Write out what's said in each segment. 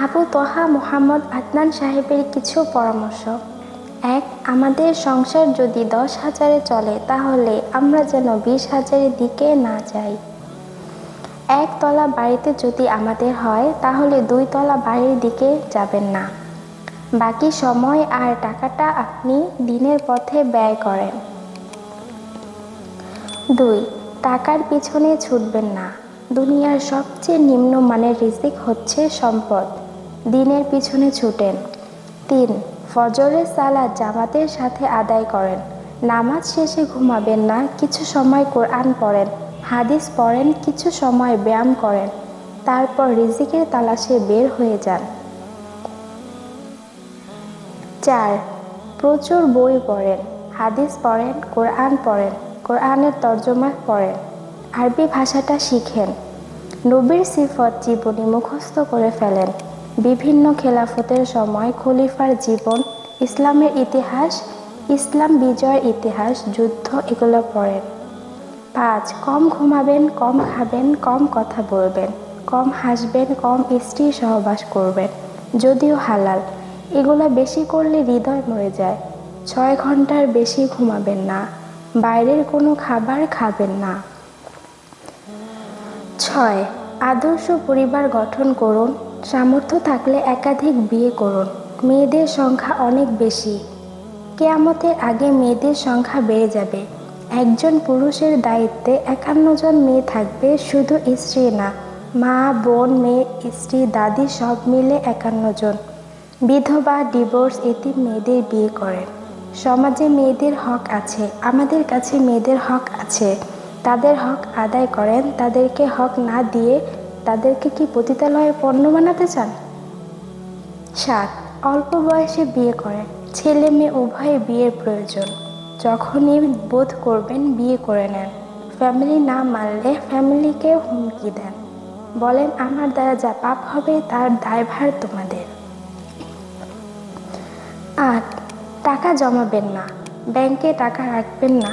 আবু তহা মুহাম্মদ আদনান সাহেবের কিছু পরামর্শ। ১. আমাদের সংসার যদি ১০,০০০-এ চলে তাহলে আমরা যেন ২০,০০০-এর দিকে না যাই। ১ তলা বাড়িতে যদি আমাদের হয় তাহলে ২ তলা বাড়ির দিকে যাবেন না। বাকি সময় আর টাকাটা আপনি দিনের পথে ব্যয় করেন। ২. টাকার পিছনে ছুটবেন না। দুনিয়ার সবচেয়ে নিম্নমানের রিজিক হচ্ছে সম্পদ। দিনের পিছনে ছুটেন। ৩. ফজরের সালাত জামাতের সাথে আদায় করেন। নামাজ শেষে ঘুমাবেন না, কিছু সময় কোরআন পড়েন, হাদিস পড়েন, কিছু সময় ব্যায়াম করেন, তারপর রিজিকের তালাশে বের হয়ে যান। ৪. প্রচুর বই পড়েন, হাদিস পড়েন, কোরআন পড়েন, কোরআনের তর্জমা পড়েন, আরবি ভাষাটা শিখেন, নবীর সিফত জীবনী মুখস্থ করে ফেলেন, বিভিন্ন খেলাফতের সময় খলিফার জীবন, ইসলামের ইতিহাস, ইসলাম বিজয়ের ইতিহাস, যুদ্ধ এগুলো পড়েন। ৫. কম ঘুমাবেন, কম খাবেন, কম কথা বলবেন, কম হাসবেন, কম স্ত্রী সহবাস করবেন, যদিও হালাল। এগুলো বেশি করলে হৃদয় মরে যায়। ৬ ঘন্টার বেশি ঘুমাবেন না, বাইরের কোনো খাবার খাবেন না। ৬. আদর্শ পরিবার গঠন করুন, সামর্থ্য থাকলে একাধিক বিয়ে করুন। মেয়েদের সংখ্যা অনেক বেশি, কিয়ামতের আগে মেয়েদের সংখ্যা বেড়ে যাবে। একজন পুরুষের দায়িত্বে ৫১ জন মেয়ে থাকবে, শুধু স্ত্রী না, মা, বোন, মেয়ে, স্ত্রী, দাদি সব মিলে ৫১ জন। বিধবা, ডিভোর্স, এতিম মেয়েদের বিয়ে করেন। সমাজে মেয়েদের হক আছে, আমাদের কাছে মেয়েদের হক আছে, তাদের হক আদায় করেন। তাদেরকে হক না দিয়ে তাদেরকে কি পতিতালয়ে পণ্য বানাতে চান? ৭. অল্প বয়সে বিয়ে করেন, ছেলে মেয়ে উভয়ে বিয়ের প্রয়োজন। যখনই বোধ করবেন বিয়ে করে নেন। ফ্যামিলি না মানলে ফ্যামিলিকে হুমকি দেন, বলেন আমার দ্বারা যা পাপ হবে তার দায়ভার তোমাদের। ৮. টাকা জমাবেন না, ব্যাংকে টাকা রাখবেন না,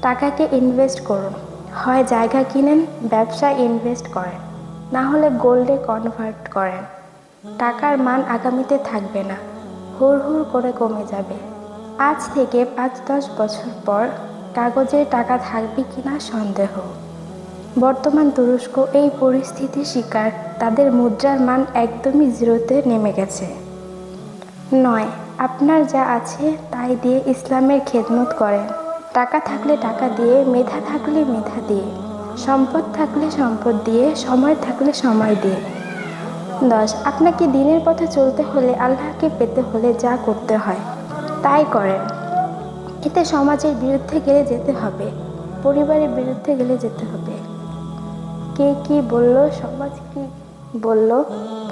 টাকাকে ইনভেস্ট করুন। হয় জায়গা কিনেন, ব্যবসায় ইনভেস্ট করেন, না হলে গোল্ডে কনভার্ট করেন। টাকার মান আগামীতে থাকবে না, হুড় করে কমে যাবে। আজ থেকে ৫-১০ বছর পর কাগজের টাকা থাকবে কিনা সন্দেহ। বর্তমান তুরস্ক এই পরিস্থিতির শিকার, তাদের মুদ্রার মান একদমই জিরোতে নেমে গেছে। ৯. আপনার যা আছে তাই দিয়ে ইসলামের খেদমত করেন। টাকা থাকলে টাকা দিয়ে, মেধা থাকলে মেধা দিয়ে, সম্পদ থাকলে সম্পদ দিয়ে, সময় থাকলে সময় দিয়ে। ১০. আপনাকে দিনের পথে চলতে হলে, আল্লাহকে পেতে হলে যা করতে হয় তাই করেন। এতে সমাজের বিরুদ্ধে গেলে যেতে হবে, পরিবারের বিরুদ্ধে গেলে যেতে হবে। কে কি বলল, সমাজ কি বলল,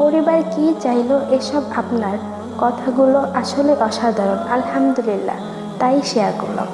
পরিবার কি চাইলো, এসব আপনার কথাগুলো আসলে অসাধারণ, আলহামদুলিল্লাহ, তাই শেয়ার করলাম।